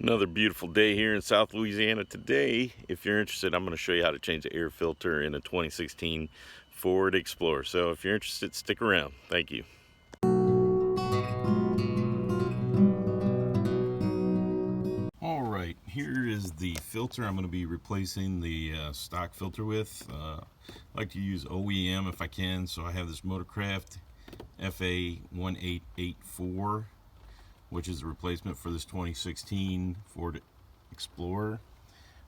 Another beautiful day here in South Louisiana. Today, if you're interested, I'm going to show you how to change the air filter in a 2016 Ford Explorer. So if you're interested, stick around. Thank you. All right, here is the filter I'm going to be replacing the stock filter with. I like to use OEM if I can, so I have this Motorcraft FA1884, which is a replacement for this 2016 Ford Explorer.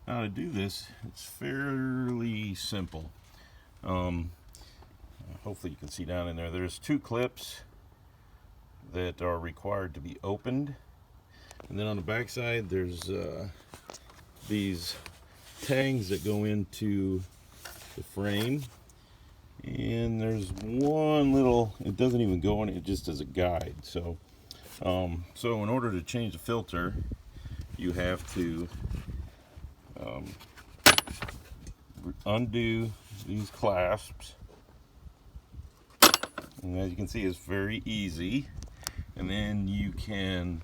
Now to do this, it's fairly simple. Hopefully you can see down in there. There's two clips that are required to be opened, and then on the back side there's these tangs that go into the frame, and there's one little, it doesn't even go in it, just as a guide. So in order to change the filter, you have to undo these clasps, and as you can see, it's very easy. And then you can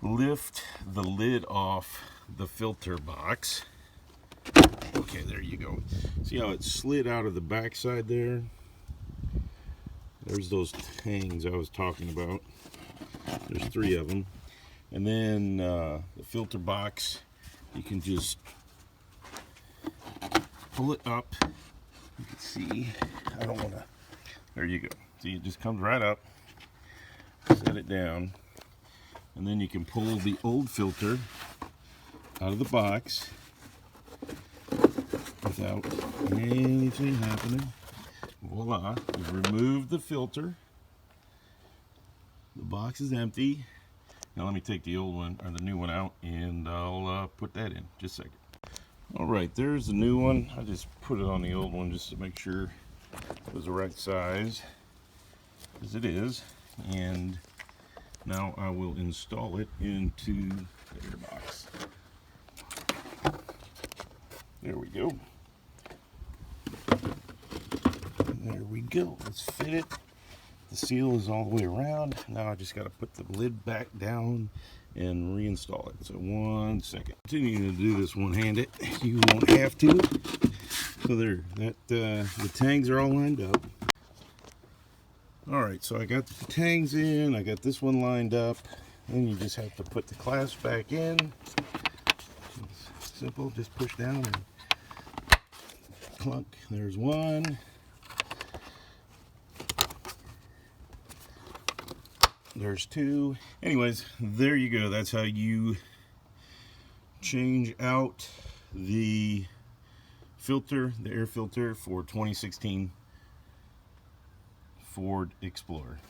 lift the lid off the filter box. Okay, there you go. See how it slid out of the back side there? There's those tangs I was talking about. There's three of them. And then the filter box, you can just pull it up. You can see, I don't want to, there you go. See, it just comes right up. Set it down. And then you can pull the old filter out of the box without anything happening. Voila, we've removed the filter. The box is empty. Now let me take the old one, or the new one, out, and I'll put that in just a second. All right, there's the new one. I just put it on the old one just to make sure it was the right size, as it is. And now I will install it into the air box. There we go. There we go. Let's fit it. The seal is all the way around. Now I just got to put the lid back down and reinstall it. So 1 second. Continuing to do this one-handed. You won't have to. So there, the tangs are all lined up. All right, so I got the tangs in. I got this one lined up. Then you just have to put the clasp back in. It's simple. Just push down and clunk. There's one. There's two. Anyways, there you go. That's how you change out the filter, the air filter for 2016 Ford Explorer.